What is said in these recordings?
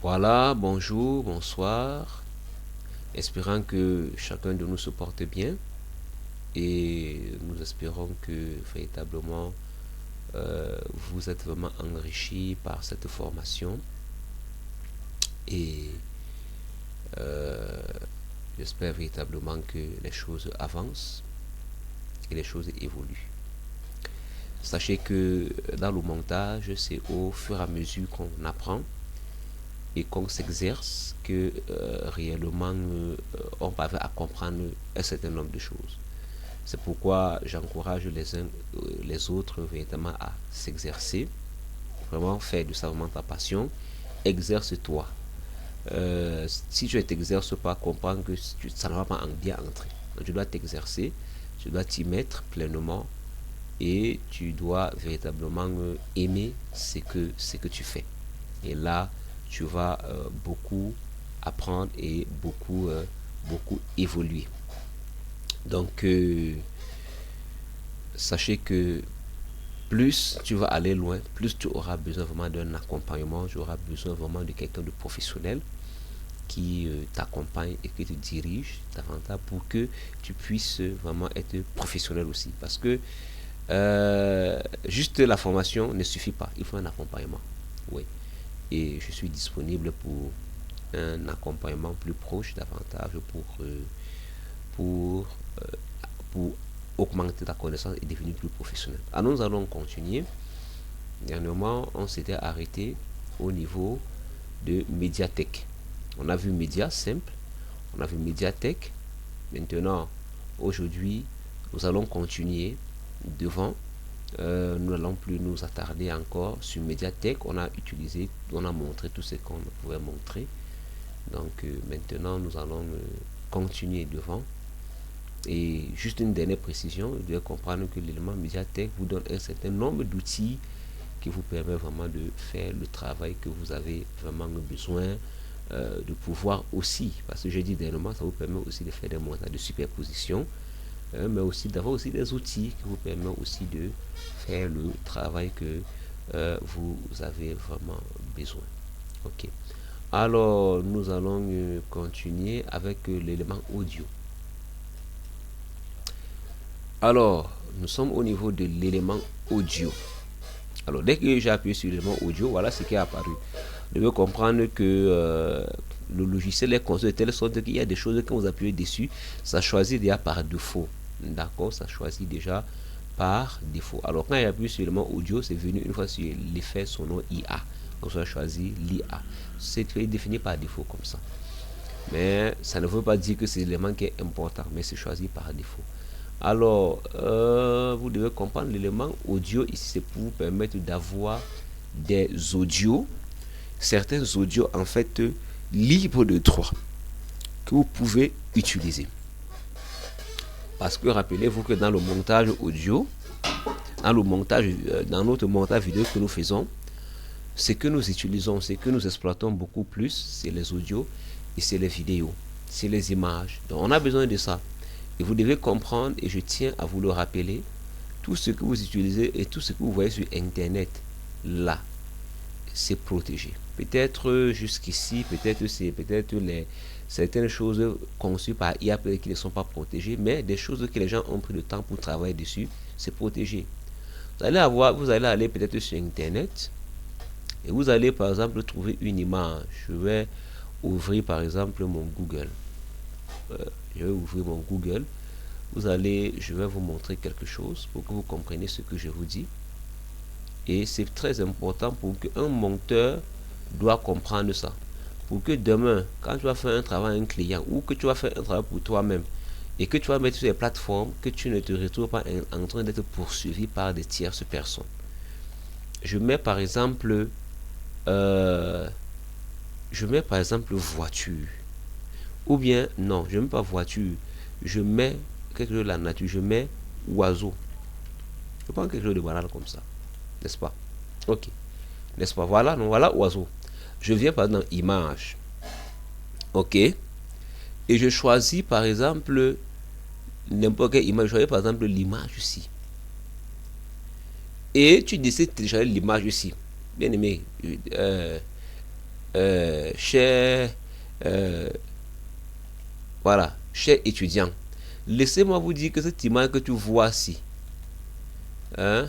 Voilà, bonjour, bonsoir. Espérant que chacun de nous se porte bien et nous espérons que véritablement vous êtes vraiment enrichis par cette formation et euh, j'espère véritablement que les choses avancent et les choses évoluent. Sachez que dans le montage, c'est au fur et à mesure qu'on apprend et qu'on s'exerce que réellement on parvient à comprendre un certain nombre de choses. C'est pourquoi j'encourage les uns les autres véritablement à s'exercer, vraiment faire de ça vraiment ta passion. Exerce-toi. Si tu ne t'exerces pas, comprends que ça ne va pas bien entrer. Donc, tu dois t'exercer, tu dois t'y mettre pleinement et tu dois véritablement aimer ce que tu fais. Et là, tu vas beaucoup apprendre et beaucoup évoluer. Donc, sachez que plus tu vas aller loin, plus tu auras besoin vraiment d'un accompagnement, tu auras besoin vraiment de quelqu'un de professionnel qui t'accompagne et qui te dirige davantage pour que tu puisses vraiment être professionnel aussi. Parce que juste la formation ne suffit pas, il faut un accompagnement. Oui. Et je suis disponible pour un accompagnement plus proche davantage pour, euh, pour augmenter ta connaissance et devenir plus professionnel. Alors nous allons continuer. Dernièrement, on s'était arrêté au niveau de médiathèque. On a vu média simple, on a vu médiathèque. Maintenant, aujourd'hui, nous allons continuer devant. Nous n'allons plus nous attarder encore sur médiathèque. On a utilisé, on a montré tout ce qu'on pouvait montrer. Donc maintenant, nous allons continuer devant. Et juste une dernière précision, vous devez comprendre que l'élément médiathèque vous donne un certain nombre d'outils qui vous permet vraiment de faire le travail que vous avez vraiment besoin de pouvoir aussi, parce que j'ai dit dernièrement, ça vous permet aussi de faire des montages de superposition, mais aussi d'avoir aussi des outils qui vous permettent aussi de faire le travail que vous avez vraiment besoin. Ok. Alors, nous allons continuer avec l'élément audio. Alors, nous sommes au niveau de l'élément audio. Alors, dès que j'ai appuyé sur l'élément audio, voilà ce qui est apparu. Vous devez comprendre que le logiciel est conçu de telle sorte qu'il y a des choses que vous appuyez dessus, ça choisit déjà par défaut. D'accord, ça choisit déjà par défaut. Alors, quand il appuie sur l'élément audio, c'est venu une fois sur l'effet sonore IA. Donc, ça choisit l'IA. C'est défini par défaut comme ça. Mais ça ne veut pas dire que c'est l'élément qui est important, mais c'est choisi par défaut. Alors, vous devez comprendre l'élément audio ici, c'est pour vous permettre d'avoir des audios, certains audios en fait libres de droit que vous pouvez utiliser. Parce que rappelez-vous que dans le montage audio, dans notre montage vidéo que nous faisons, ce que nous utilisons, ce que nous exploitons beaucoup plus, c'est les audios et c'est les vidéos, c'est les images. Donc on a besoin de ça. Et vous devez comprendre, et je tiens à vous le rappeler, tout ce que vous utilisez et tout ce que vous voyez sur Internet, là, c'est protégé. Peut-être jusqu'ici, peut-être c'est peut-être certaines choses conçues par IA qui ne sont pas protégées, mais des choses que les gens ont pris le temps pour travailler dessus, c'est protégé. Vous allez aller peut-être sur Internet et vous allez par exemple trouver une image. Je vais ouvrir par exemple mon Google. Je vais ouvrir mon Google. Je vais vous montrer quelque chose pour que vous compreniez ce que je vous dis. Et c'est très important pour qu'un monteur doit comprendre ça. Pour que demain, quand tu vas faire un travail à un client ou que tu vas faire un travail pour toi-même et que tu vas mettre sur les plateformes, que tu ne te retrouves pas en train d'être poursuivi par des tierces personnes. Je mets par exemple voiture. Ou bien, non, je ne mets pas voiture. Je mets quelque chose de la nature. Je mets oiseau. Je prends quelque chose de banal comme ça. N'est-ce pas? Ok. N'est-ce pas? Voilà, non, voilà oiseau. Je viens par exemple dans image. Ok. Et je choisis par exemple n'importe quelle image. Je choisis par exemple l'image ici. Et tu décides de télécharger l'image ici. Bien aimé. cher, voilà, cher étudiant, laissez-moi vous dire que cette image que tu vois ici, hein,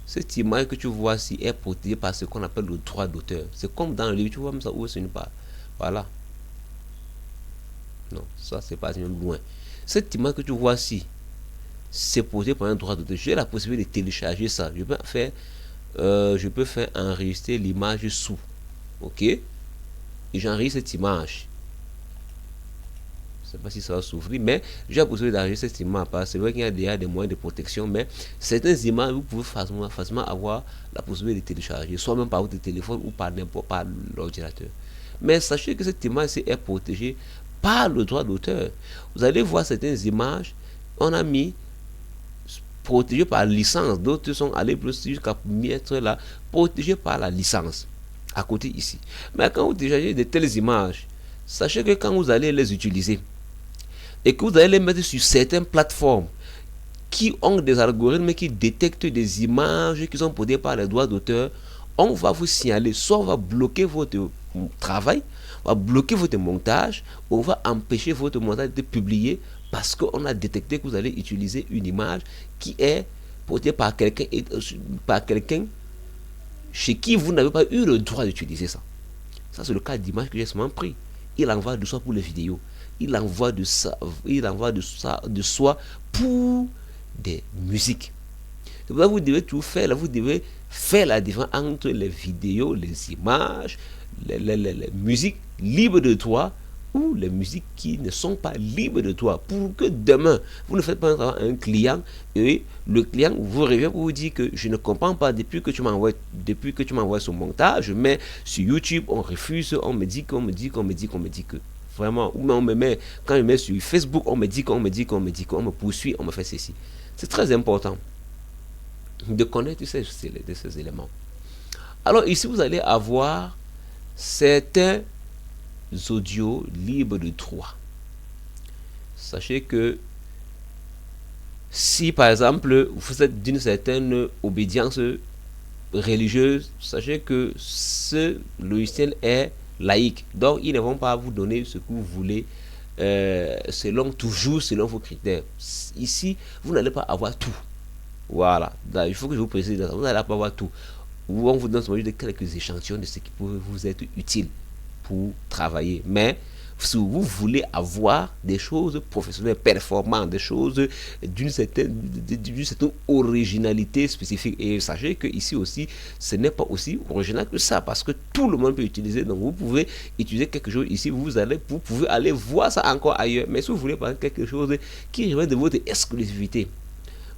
cette image que tu vois ici est protégée par ce qu'on appelle le droit d'auteur. C'est comme dans le livre, tu vois même ça où ce n'est pas. Voilà. Non, ça c'est pas même loin. Cette image que tu vois ici, c'est protégé par un droit d'auteur. J'ai la possibilité de télécharger ça. Je peux faire enregistrer l'image sous. Ok? Et j'enregistre cette image. Je ne sais pas si ça va s'ouvrir, mais j'ai la possibilité d'enregistrer cette image. C'est vrai qu'il y a déjà des moyens de protection, mais certaines images, vous pouvez facilement avoir la possibilité de télécharger, soit même par votre téléphone ou par n'importe par l'ordinateur. Mais sachez que cette image est protégée par le droit d'auteur. Vous allez voir certaines images, on a mis protégé par licence, d'autres sont allés plus jusqu'à mettre là, protégé par la licence, à côté ici. Mais quand vous téléchargez de telles images, sachez que quand vous allez les utiliser, et que vous allez les mettre sur certaines plateformes qui ont des algorithmes qui détectent des images qui sont protégées par les droits d'auteur, on va vous signaler, soit on va bloquer votre travail, on va bloquer votre montage, ou on va empêcher votre montage de publier parce qu'on a détecté que vous allez utiliser une image qui est protégée par quelqu'un chez qui vous n'avez pas eu le droit d'utiliser ça. Ça, c'est le cas d'image que j'ai souvent pris. Il envoie de soi pour les vidéos. Il envoie de soi pour des musiques. Donc là, vous devez tout faire. Là, vous devez faire la différence entre les vidéos, les images, les musiques libres de droit ou les musiques qui ne sont pas libres de droit, pour que demain, vous ne faites pas un client et le client vous revient pour vous dire que je ne comprends pas depuis que tu m'envoies ce montage, mais sur YouTube, on refuse, on me dit que. Vraiment, ou quand je mets sur Facebook, on me dit qu'on me poursuit, on me fait ceci. C'est très important de connaître ces éléments. Alors ici, vous allez avoir certains audios libres de droit. Sachez que si par exemple vous êtes d'une certaine obédience religieuse, sachez que ce logiciel est laïque, donc ils ne vont pas vous donner ce que vous voulez selon vos critères. Ici, vous n'allez pas avoir tout. Voilà, là, il faut que je vous précise, vous n'allez pas avoir tout. Ou on vous donne quelques échantillons de ce qui peut vous être utile pour travailler. Mais si vous voulez avoir des choses professionnelles, performantes, des choses d'une certaine originalité spécifique, et sachez que ici aussi, ce n'est pas aussi original que ça, parce que tout le monde peut utiliser. Donc vous pouvez utiliser quelque chose ici, vous pouvez aller voir ça encore ailleurs. Mais si vous voulez prendre quelque chose qui relève de votre exclusivité,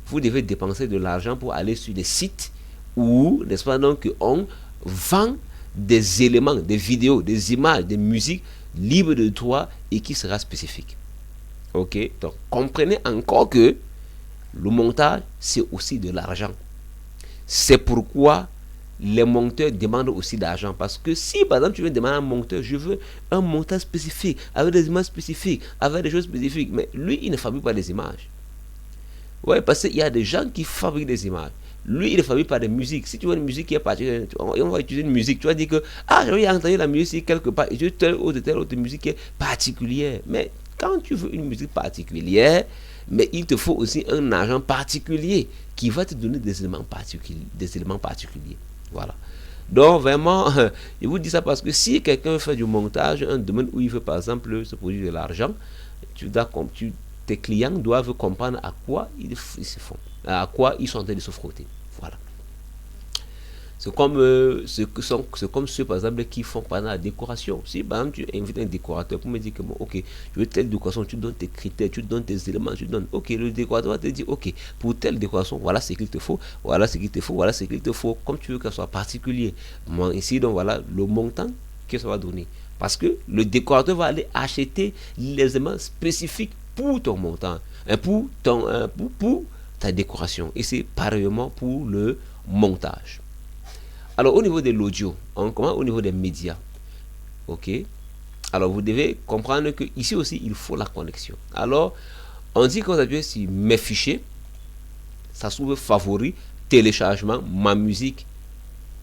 vous devez dépenser de l'argent pour aller sur des sites où, n'est-ce pas, donc on vend des éléments, des vidéos, des images, des musiques libres de droit et qui sera spécifique. Ok, donc comprenez encore que le montage, c'est aussi de l'argent. C'est pourquoi les monteurs demandent aussi d'argent. Parce que si par exemple tu veux demander à un monteur, je veux un montage spécifique, avec des images spécifiques, avec des choses spécifiques, mais lui, il ne fabrique pas des images. Ouais, parce qu'il y a des gens qui fabriquent des images. Lui, il ne fabrique pas de musique. Si tu vois une musique qui est particulière, on va utiliser une musique. Tu vas dire que, j'ai entendu la musique quelque part, et tu telle autre musique qui est particulière. Mais quand tu veux une musique particulière, mais il te faut aussi un agent particulier qui va te donner des éléments particuliers. Voilà. Donc, vraiment, je vous dis ça parce que si quelqu'un fait du montage, un domaine où il veut, par exemple, se produire de l'argent, tes clients doivent comprendre à quoi ils se font, à quoi ils sont en train de se frotter. Voilà. C'est comme ceux, par exemple, qui font pendant la décoration. Si, par exemple, tu invites un décorateur pour me dire que, bon, ok, je veux telle décoration, tu donnes tes critères, tu donnes tes éléments, tu donnes, ok, le décorateur va te dire, ok, pour telle décoration, voilà ce qu'il te faut, voilà ce qu'il te faut, voilà ce qu'il te faut, comme tu veux qu'elle soit particulier. Bon, ici, donc, voilà le montant que ça va donner. Parce que le décorateur va aller acheter les éléments spécifiques pour ton montant, pour ta décoration. Et c'est pareillement pour le montage. Alors, au niveau de l'audio, on commence au niveau des médias. Ok. Alors, vous devez comprendre que ici aussi, il faut la connexion. Alors, on dit qu'on appuie sur mes fichiers, ça s'ouvre favori, téléchargement, ma musique,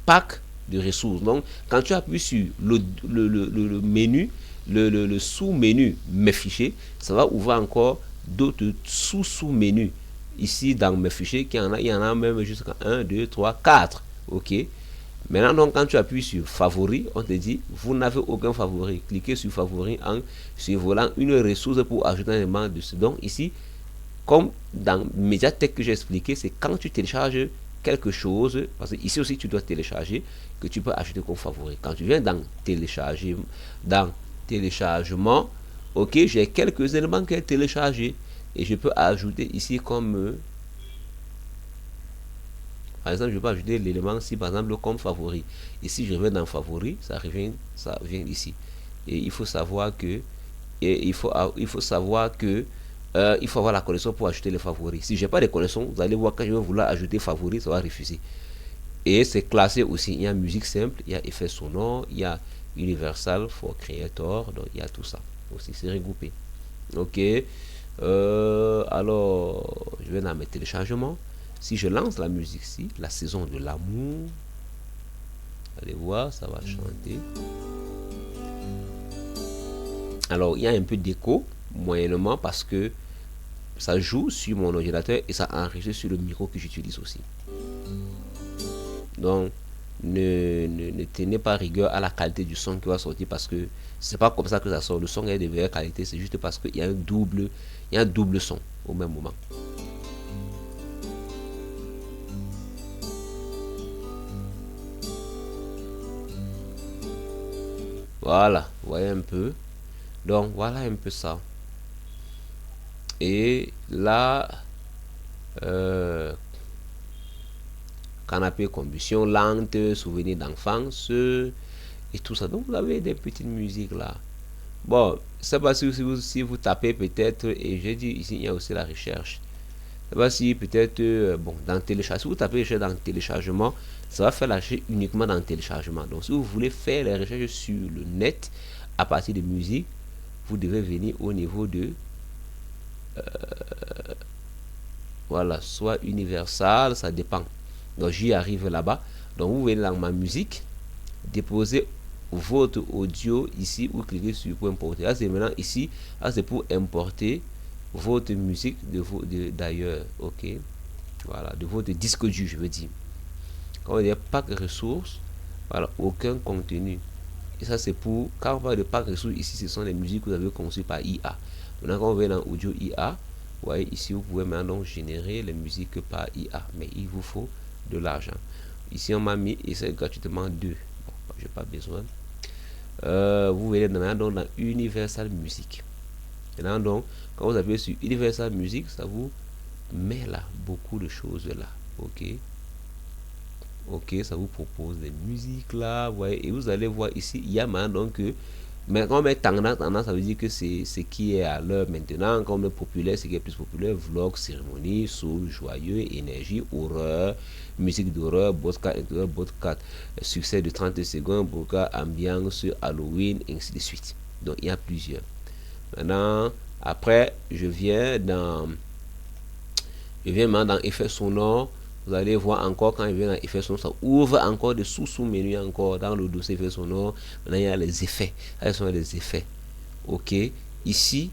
pack, de ressources. Donc, quand tu appuies sur le menu, le sous-menu mes fichiers, ça va ouvrir encore d'autres sous-menus. Ici, dans mes fichiers, il y en a même jusqu'à 1, 2, 3, 4. OK. Maintenant, donc, quand tu appuies sur favori, on te dit, vous n'avez aucun favori. Cliquez sur favori en survolant une ressource pour ajouter un élément dessus. Donc, ici, comme dans Mediatek que j'ai expliqué, c'est quand tu télécharges quelque chose, parce que ici aussi tu dois télécharger, que tu peux ajouter comme favori. Quand tu viens dans téléchargement, ok, j'ai quelques éléments qui sont téléchargés et je peux ajouter ici comme par exemple, je peux ajouter l'élément ici, par exemple, comme favori. Ici, je reviens dans favori, ça vient ici. Et il faut savoir que, il faut avoir la connexion pour ajouter les favoris. Si j'ai pas de connexion, vous allez voir quand je vais vouloir ajouter favori, ça va refuser. Et c'est classé aussi. Il y a musique simple, il y a effet sonore, il y a Universal for Creator, donc il y a tout ça. Aussi, c'est regroupé. Ok. Alors, je vais dans mes téléchargements. Si je lance la musique ici, la saison de l'amour, allez voir, ça va chanter. Alors, il y a un peu d'écho, moyennement, parce que ça joue sur mon ordinateur et ça enregistre sur le micro que j'utilise aussi. Donc, ne tenez pas rigueur à la qualité du son qui va sortir parce que c'est pas comme ça que ça sort. Le son est de meilleure qualité, c'est juste parce qu'il y a un double son au même moment. Voilà, vous voyez un peu. Donc, voilà un peu ça. Et là, canapé combustion lente, souvenir d'enfance et tout ça. Donc, vous avez des petites musiques là. Bon, c'est pas si vous tapez peut-être, et j'ai dit ici, il y a aussi la recherche. C'est pas si peut-être, bon, dans téléchargement, si vous tapez recherche dans téléchargement, ça va faire la recherche uniquement dans le téléchargement. Donc, si vous voulez faire les recherches sur le net à partir de musique, vous devez venir au niveau de voilà, soit Universal, ça dépend. Donc, j'y arrive là-bas. Donc, vous venez dans ma musique, déposez votre audio ici ou cliquez sur pour importer. Là, c'est maintenant ici, là, c'est pour importer votre musique d'ailleurs, ok, voilà, de votre disque dur, je veux dire. Quand on dit pack ressources, voilà, aucun contenu. Et ça, c'est pour, quand on parle de pack ressources, ici, ce sont les musiques que vous avez conçues par IA. Maintenant, quand on va dans audio IA, vous voyez, ici, vous pouvez maintenant générer les musiques par IA, mais il vous faut de l'argent. Ici, on m'a mis, et c'est gratuitement 2. Bon, j'ai pas besoin. Vous voyez maintenant dans Universal Music. Maintenant, donc, quand vous appuyez sur Universal Music, ça vous met là beaucoup de choses là. Ok. Ok, ça vous propose des musiques là. Vous voyez, et vous allez voir ici, il y a maintenant donc mais quand on met tendance, ça veut dire que c'est ce qui est à l'heure maintenant. Quand on met populaire, c'est qui est plus populaire. Vlog, cérémonie, soul, joyeux, énergie, horreur, musique d'horreur, podcast, succès de 30 secondes, podcast, ambiance, Halloween, et ainsi de suite. Donc il y a plusieurs. Maintenant, après, je viens maintenant dans effet sonore. Vous allez voir encore quand il vient dans effet sonore, ça ouvre encore des sous-menus encore dans le dossier effet sonore. Maintenant, il y a les effets. Là, ce sont les effets. Ok. Ici,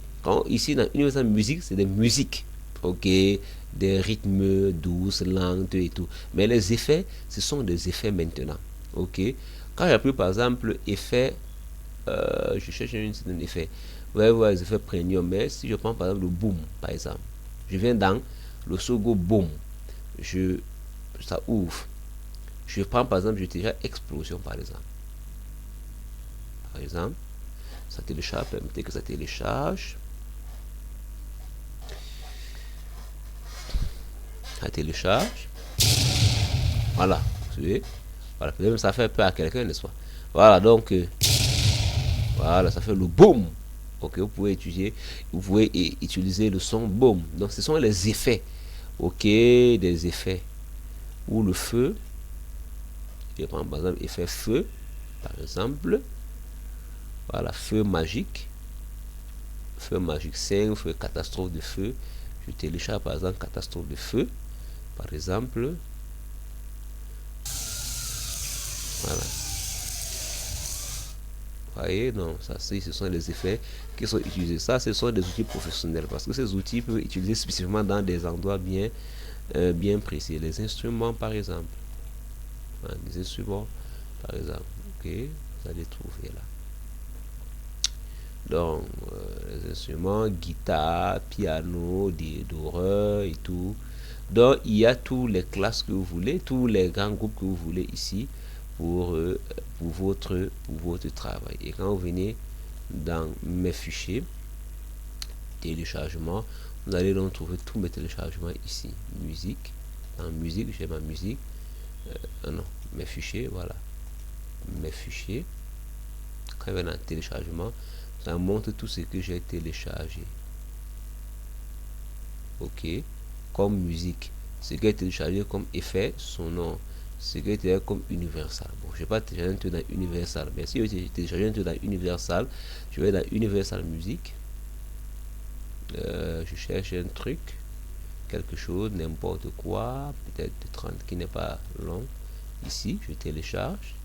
ici dans Universal Music, c'est des musiques. Ok. Des rythmes douces, lentes et tout. Mais les effets, ce sont des effets maintenant. Ok. Quand j'appuie par exemple effet, je cherche un effet. Vous allez voir les effets premium. Mais si je prends par exemple le boom, par exemple, je viens dans le Sogo boom. Ça ouvre. Je prends par exemple, je télécharge explosion par exemple. Par exemple, ça télécharge, permettez que ça télécharge. Ça télécharge. Voilà. Vous voyez? Voilà, peut-être ça fait peur à quelqu'un, n'est-ce pas? Voilà, donc voilà, ça fait le boom. Ok, vous pouvez utiliser le son boom. Donc ce sont les effets. Ok, des effets. Ou le feu. Je prends par exemple effet feu. Par exemple. Voilà, feu magique. Feu magique 5, feu catastrophe de feu. Je télécharge par exemple catastrophe de feu. Par exemple. Voilà. Vous voyez, donc ça, ce sont les effets qui sont utilisés. Ça, ce sont des outils professionnels parce que ces outils peuvent être utilisés spécifiquement dans des endroits bien précis. Les instruments, par exemple. Hein, les instruments, par exemple. Ok, vous allez trouver là. Donc, les instruments, guitare, piano, doreur et tout. Donc, il y a tous les classes que vous voulez, tous les grands groupes que vous voulez ici pour votre travail. Et quand vous venez dans mes fichiers, téléchargement, vous allez donc trouver tous mes téléchargements ici. Musique, dans musique, j'ai ma musique. Non, mes fichiers, voilà. Mes fichiers. Quand je vais dans téléchargement, ça montre tout ce que j'ai téléchargé. Ok, comme musique, ce qui est téléchargé comme effet sonore, ce qui est téléchargé comme Universal. Bon, je ne vais pas télécharger un truc dans Universal, mais si je vais télécharger un truc dans Universal, je vais dans Universal Music. Je cherche un truc, quelque chose, n'importe quoi, peut-être 30 qui n'est pas long. Ici, je télécharge.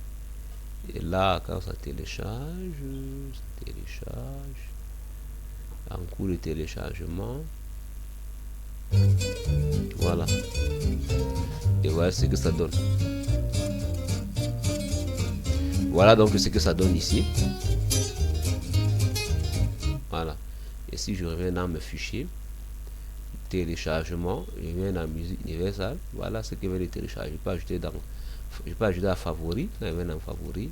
Et là, quand ça télécharge, en cours de téléchargement. Voilà. Et voilà ce que ça donne. Voilà donc ce que ça donne ici. Voilà. Et si je reviens dans mes fichiers, téléchargement, je viens dans musique universelle. Voilà ce que je vais télécharger. Je peux ajouter dans, je peux ajouter à favori. Quand je viens dans favori.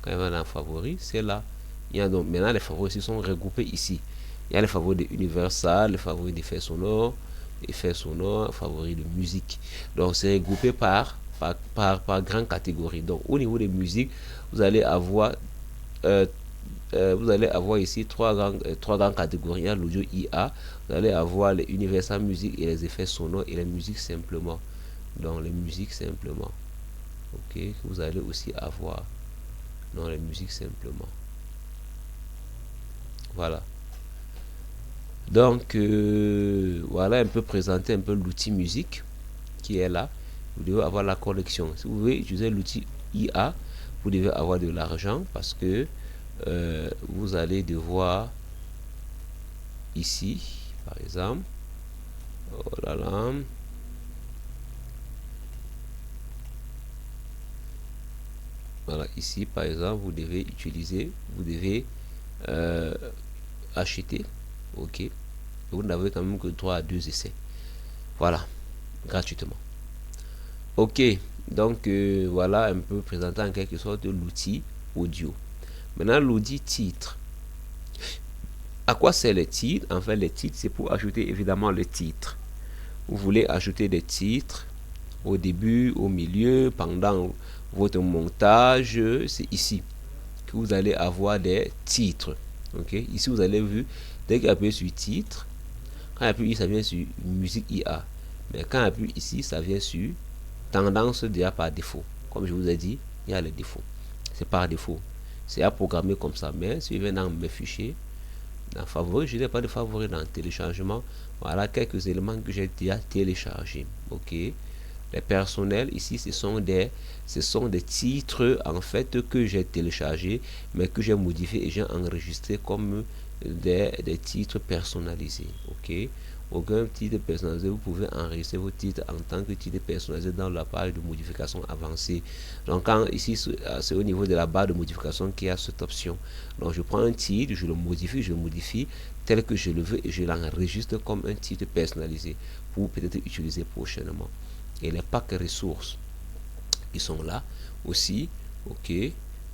Quand je viens dans favori, c'est là. Il y a donc maintenant les favoris ici sont regroupés ici. Il y a les favoris de Universal, les favoris d'effets sonores, favoris de musique. Donc c'est regroupé par grande catégorie. Donc au niveau des musiques, vous allez avoir ici trois grandes catégories. Il y a l'audio IA, vous allez avoir les Universal Music et les effets sonores et les musiques simplement. Donc les musiques simplement. Ok, vous allez aussi avoir dans les musiques simplement. Voilà. Donc voilà un peu présenter un peu l'outil musique qui est là. Vous devez avoir la connexion. Si vous voulez utiliser l'outil IA, vous devez avoir de l'argent parce que vous allez devoir ici par exemple, oh là là, voilà, ici par exemple vous devez acheter, ok, vous n'avez quand même que droit à 2 essais, voilà, gratuitement. Ok, donc voilà un peu présentant en quelque sorte l'outil audio. Maintenant l'outil titre. À quoi sert les titres? En fait les titres c'est pour ajouter évidemment le titre. Vous voulez ajouter des titres au début, au milieu, pendant votre montage, c'est ici que vous allez avoir des titres. Ok, ici vous avez vu, dès qu'il appuie sur titre, quand il appuie ici, ça vient sur musique IA. Mais quand il appuie ici, ça vient sur tendance déjà par défaut. Comme je vous ai dit, il y a les défauts. C'est par défaut. C'est à programmer comme ça. Mais si je viens dans mes fichiers, dans favoris, je n'ai pas de favoris dans téléchargement. Voilà quelques éléments que j'ai déjà téléchargés. Ok. Les personnels ici, ce sont des titres en fait que j'ai téléchargés, mais que j'ai modifiés et j'ai enregistré comme des titres personnalisés. Ok. Aucun titre personnalisé, vous pouvez enregistrer vos titres en tant que titre personnalisé dans la page de modification avancée. Donc quand ici c'est au niveau de la barre de modification qu'il y a cette option. Donc je prends un titre, je le modifie tel que je le veux et je l'enregistre comme un titre personnalisé pour peut-être utiliser prochainement. Et les packs ressources qui sont là aussi, ok,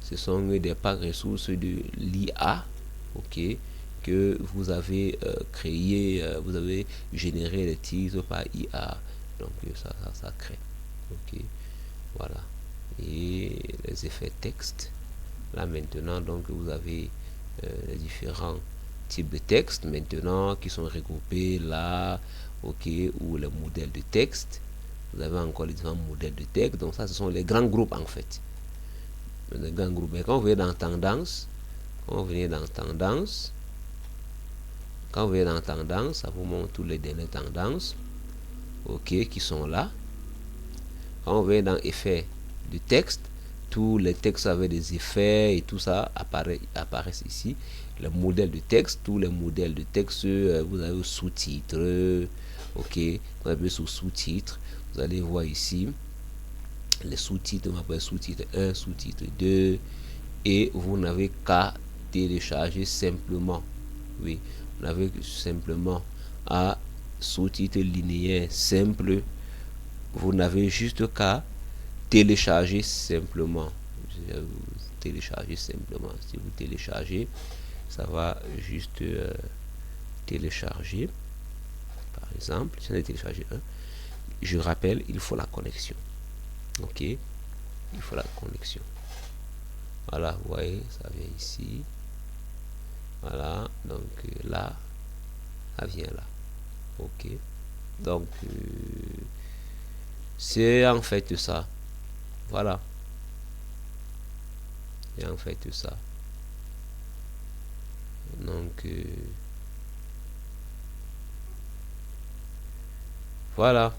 ce sont des packs ressources de l'IA, ok, que vous avez créé, vous avez généré les titres par IA, donc ça crée, ok, voilà. Et les effets texte, là maintenant, donc vous avez les différents types de texte maintenant qui sont regroupés là, ok, ou les modèles de texte. Vous avez encore les différents modèles de texte. Donc ça, ce sont les grands groupes en fait. Les grands groupes. Mais quand vous venez dans tendance, ça vous montre tous les dernières tendances. ok, qui sont là. Quand on vient dans effet de texte, tous les textes avec des effets et tout ça apparaissent ici. Le modèle de texte, tous les modèles de texte, vous avez sous-titres, ok, vous avez sous sous-titres, vous allez voir ici les sous-titres, on appelle sous-titre 1, sous-titre 2, et vous n'avez qu'à télécharger simplement, oui, vous n'avez simplement à sous-titre linéaire simple, vous n'avez juste qu'à télécharger simplement. Télécharger simplement. Si vous téléchargez, ça va juste télécharger. Par exemple, si on a téléchargé un, je rappelle, il faut la connexion. Ok, il faut la connexion. Voilà, vous voyez, ça vient ici. Voilà, donc là, ça vient là. Ok, donc c'est en fait ça. Voilà. Et en fait ça. Donc voilà.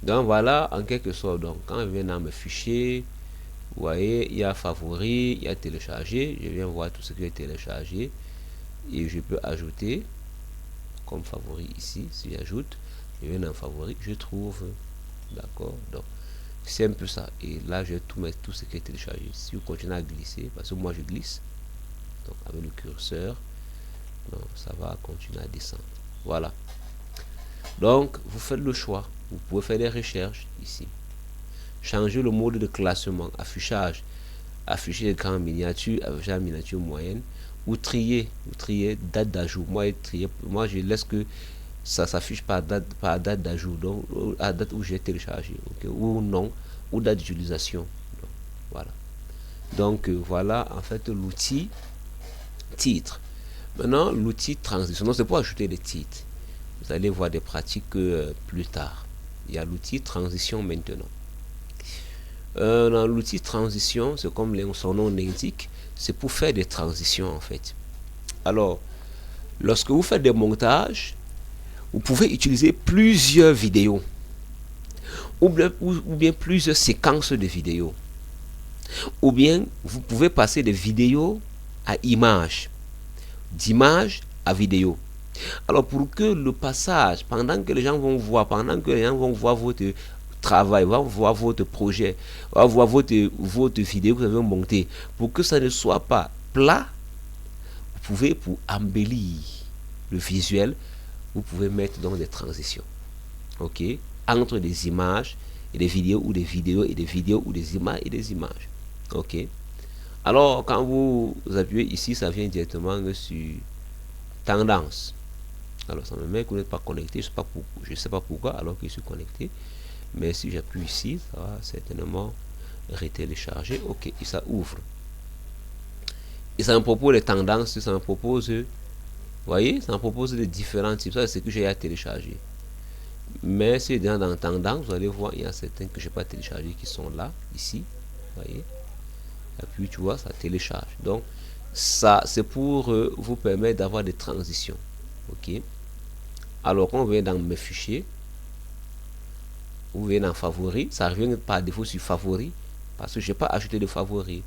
Donc voilà en quelque sorte. Donc quand je viens dans mes fichiers, vous voyez, il y a favori, il y a télécharger. Je viens voir tout ce que j'ai téléchargé et je peux ajouter comme favori ici. Si j'ajoute, je viens dans favori, je trouve. D'accord. Donc c'est un peu ça. Et là, je vais tout mettre, tout ce qui est téléchargé. Si vous continuez à glisser, parce que moi je glisse, donc avec le curseur, donc ça va continuer à descendre. Voilà. Donc, vous faites le choix. Vous pouvez faire des recherches ici. Changer le mode de classement, affichage, afficher l'écran miniature, affichage miniature moyenne, ou trier date d'ajout. Moi, je laisse que ça s'affiche par date d'ajout, donc à date où j'ai téléchargé, okay, ou non, ou date d'utilisation. Voilà. Donc voilà en fait l'outil titre. Maintenant l'outil transition, donc c'est pour ajouter des titres. Vous allez voir des pratiques plus tard. Il y a l'outil transition maintenant. Dans l'outil transition, c'est comme son nom l'indique, c'est pour faire des transitions en fait. Alors, lorsque vous faites des montages, vous pouvez utiliser plusieurs vidéos ou bien plusieurs séquences de vidéos. Ou bien vous pouvez passer de vidéos à images, d'images à vidéo. Alors pour que le passage, pendant que les gens vont voir, votre travail, vont voir votre projet, vont voir votre vidéo que vous avez montée, pour que ça ne soit pas plat, vous pouvez, pour embellir le visuel, vous pouvez mettre donc des transitions, ok, entre des images et des vidéos, ou des vidéos et des vidéos, ou des images et des images, ok. Alors quand vous appuyez ici, ça vient directement sur tendance. Alors ça me met que vous n'êtes pas connecté, je sais pas pourquoi alors que je suis connecté, mais si j'appuie ici, ça va certainement retélécharger, ok, et ça ouvre. Et ça me propose les tendances, ça me propose, vous voyez, ça me propose de différents types, ça c'est ce que j'ai à télécharger. Mais si dans tendance, vous allez voir, il y a certains que je n'ai pas téléchargé qui sont là, ici, vous voyez. Et puis tu vois, ça télécharge. Donc ça c'est pour vous permettre d'avoir des transitions, ok. Alors quand on vient dans mes fichiers, vous venez dans favoris, ça revient par défaut sur favoris parce que je n'ai pas ajouté de favoris.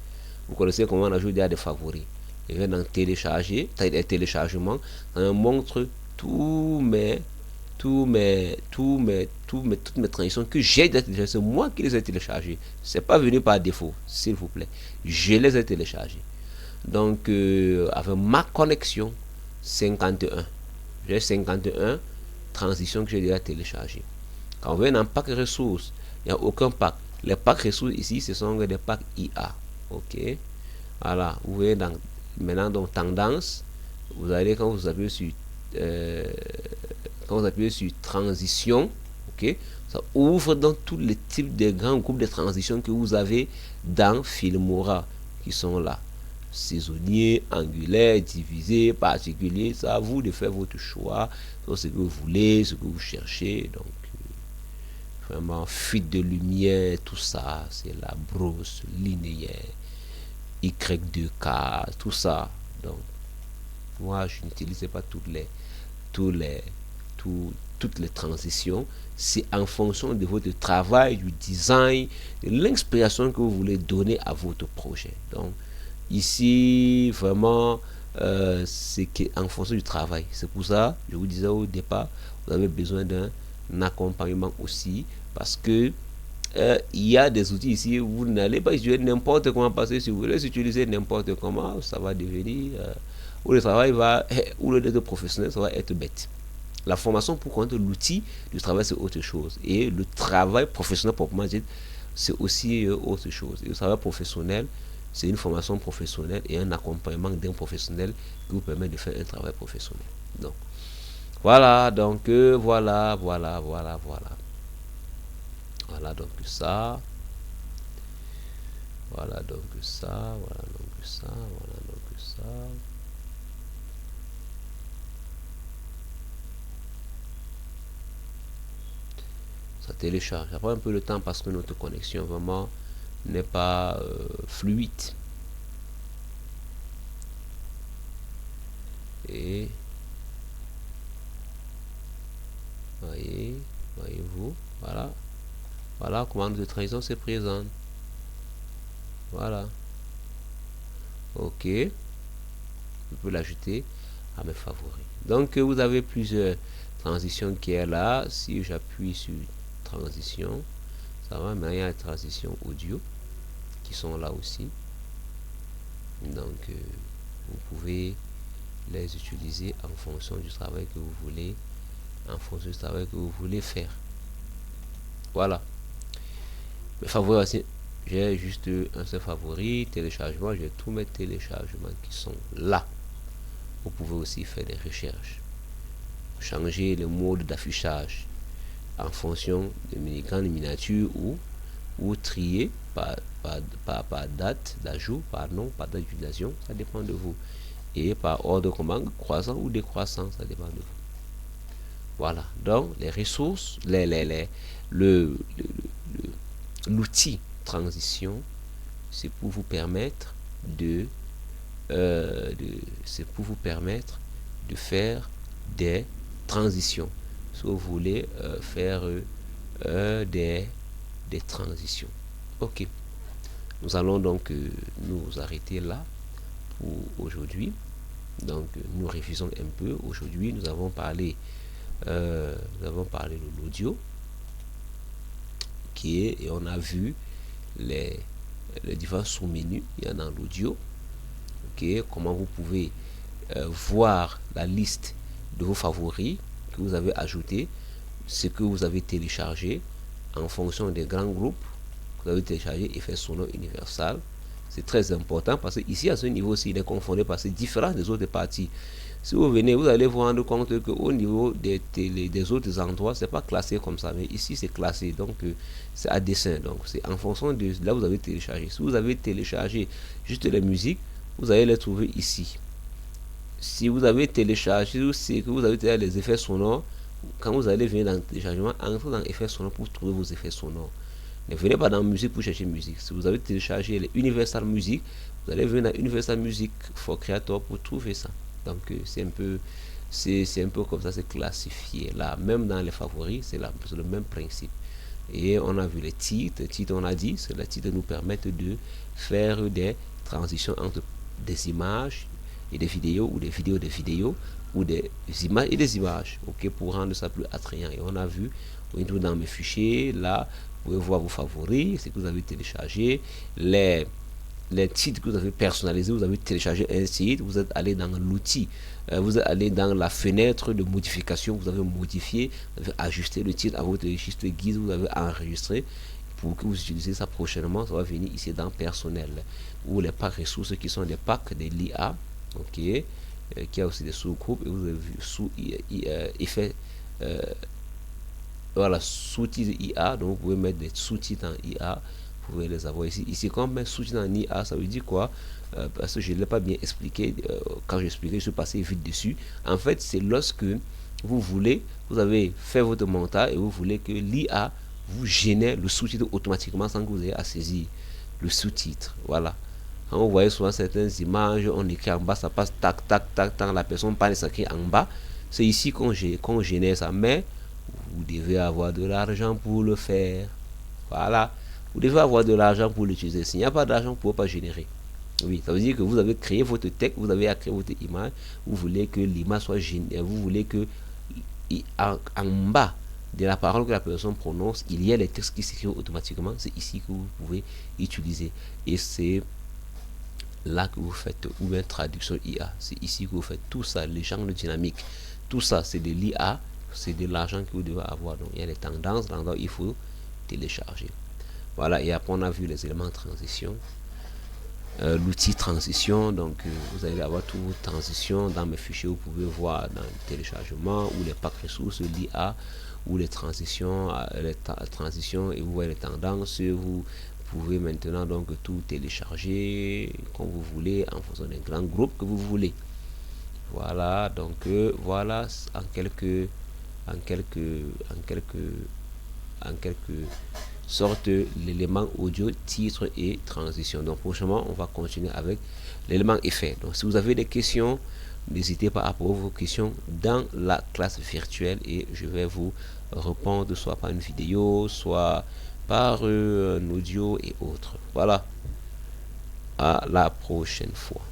Vous connaissez comment on ajoute des favoris. Je viens dans télécharger, téléchargement, ça me montre toutes mes transitions que j'ai déjà téléchargées. C'est moi qui les ai téléchargées. C'est pas venu par défaut, s'il vous plaît. Je les ai téléchargées. Donc avec ma connexion 51, j'ai 51 transitions que j'ai déjà téléchargées. Quand on vient dans pack ressources, il n'y a aucun pack. Les packs ressources ici, ce sont des packs IA. Ok. Voilà. Vous voyez maintenant donc tendance. Vous allez quand vous appuyez sur transition, ok, ça ouvre dans tous les types de grands groupes de transitions que vous avez dans Filmora qui sont là. Saisonnier, angulaire, divisé, particulier, c'est à vous de faire votre choix sur ce que vous voulez, ce que vous cherchez. Donc vraiment fuite de lumière, tout ça, c'est la brosse linéaire, Y2K, tout ça. Donc moi je n'utilisais pas tous toutes les transitions, c'est en fonction de votre travail, du design, de l'inspiration que vous voulez donner à votre projet. Donc, ici, vraiment, c'est en fonction du travail. C'est pour ça, je vous disais au départ, vous avez besoin d'un accompagnement aussi, parce que il y a des outils ici, vous n'allez pas utiliser n'importe comment, parce que si vous voulez utiliser n'importe comment, ça va devenir, ou le travail va, ou le d'être professionnel, ça va être bête. La formation, pour connaître l'outil du travail, c'est autre chose. Et le travail professionnel, proprement dit, c'est aussi autre chose. Et le travail professionnel, c'est une formation professionnelle et un accompagnement d'un professionnel qui vous permet de faire un travail professionnel. Donc, voilà, donc, voilà. Voilà donc ça. Voilà donc ça. Voilà donc ça. Voilà donc ça. Ça télécharge. Ça prend un peu de temps parce que notre connexion vraiment n'est pas fluide. Et voyez-vous, voilà comment notre trahison se présente. Voilà. Ok. Je peux l'ajouter à mes favoris. Donc vous avez plusieurs transitions qui est là. Si j'appuie sur transition, ça va, mais il y a les transitions audio qui sont là aussi. Donc vous pouvez les utiliser en fonction du travail que vous voulez, faire. Voilà. Mes favoris aussi, j'ai juste un seul favori, téléchargement. Je vais tous mes téléchargements qui sont là. Vous pouvez aussi faire des recherches, changer le mode d'affichage en fonction de miniatures ou trier par date d'ajout, par nom, par date d'utilisation, ça dépend de vous. Et par ordre commande, croissant ou décroissant, ça dépend de vous. Voilà, donc les ressources, l'outil transition, c'est pour vous permettre de faire des transitions. Si vous voulez faire des transitions. Ok. Nous allons donc nous arrêter là pour aujourd'hui. Donc nous révisons un peu. Aujourd'hui, nous avons parlé de l'audio et on a vu les différents sous-menus. Il y en a dans l'audio. Comment vous pouvez voir la liste de vos favoris que vous avez ajoutés, ce que vous avez téléchargé en fonction des grands groupes que vous avez téléchargé, effet sonore universal. C'est très important parce que ici à ce niveau-ci, il est confondu parce que c'est différent des autres parties. Si vous venez, vous allez vous rendre compte qu'au niveau des autres endroits, c'est pas classé comme ça, mais ici c'est classé, donc c'est à dessin. Donc c'est en fonction de là où vous avez téléchargé. Si vous avez téléchargé juste les musiques, vous allez les trouver ici. Si vous avez téléchargé, c'est que vous avez téléchargé les effets sonores. Quand vous allez venir dans le téléchargement, entrez dans effets sonores pour trouver vos effets sonores. Ne venez pas dans musique pour chercher musique. Si vous avez téléchargé les Universal Music, vous allez venir dans Universal Music for Creator pour trouver ça. Donc c'est un peu comme ça, c'est classifié là. Même dans les favoris, c'est le même principe. Et on a vu les titres. Les titres, on a dit, les titres nous permettent de faire des transitions entre des images et des vidéos, ou des vidéos, ou des images et des images, pour rendre ça plus attrayant. Et on a vu, vous êtes dans mes fichiers, là, vous pouvez voir vos favoris, ce que vous avez téléchargé, les titres que vous avez personnalisés. Vous avez téléchargé un site, vous êtes allé dans l'outil, vous êtes allé dans la fenêtre de modification, vous avez modifié, vous avez ajusté le titre à votre registre guide, vous avez enregistré pour que vous utilisez ça prochainement. Ça va venir ici dans personnel, ou les packs ressources qui sont des packs de l'IA, qui a aussi des sous-groupes, et vous avez vu sous effet, voilà, sous-titres IA. Donc vous pouvez mettre des sous-titres en IA, vous pouvez les avoir ici. Ici, quand on met sous-titres en IA, ça veut dire quoi? Parce que je ne l'ai pas bien expliqué. Quand j'expliquais, je suis passé vite dessus. En fait, c'est lorsque vous avez fait votre montage et vous voulez que l'IA vous génère le sous-titre automatiquement sans que vous ayez à saisir le sous-titre. Voilà. Quand vous voyez souvent certaines images, on écrit en bas, ça passe tac, tac, tac, tac, la personne parle, ça écrit en bas. C'est ici qu'on génère ça. Mais vous devez avoir de l'argent pour le faire. Voilà, vous devez avoir de l'argent pour l'utiliser. S'il n'y a pas d'argent, vous ne pouvez pas générer. Oui, ça veut dire que vous avez créé votre texte, vous avez créé votre image, vous voulez que l'image soit générée, vous voulez que en bas de la parole que la personne prononce, il y a les textes qui s'écrivent automatiquement. C'est ici que vous pouvez utiliser. Et c'est là que vous faites, ou bien traduction IA. C'est ici que vous faites tout ça, les genres dynamiques. Tout ça, c'est de l'IA, c'est de l'argent que vous devez avoir. Donc, il y a les tendances, là il faut télécharger. Voilà, et après, on a vu les éléments de transition. L'outil transition, donc vous allez avoir toutes vos transitions dans mes fichiers. Vous pouvez voir dans le téléchargement ou les packs ressources l'IA ou les transitions et vous voyez les tendances. Vous pouvez maintenant donc tout télécharger comme vous voulez en fonction d'un grand groupe que vous voulez. Voilà, donc voilà en quelques sorte l'élément audio, titre et transition. Donc prochainement on va continuer avec l'élément effet. Donc si vous avez des questions, n'hésitez pas à poser vos questions dans la classe virtuelle et je vais vous répondre soit par une vidéo, soit par un audio et autres. Voilà, à la prochaine fois.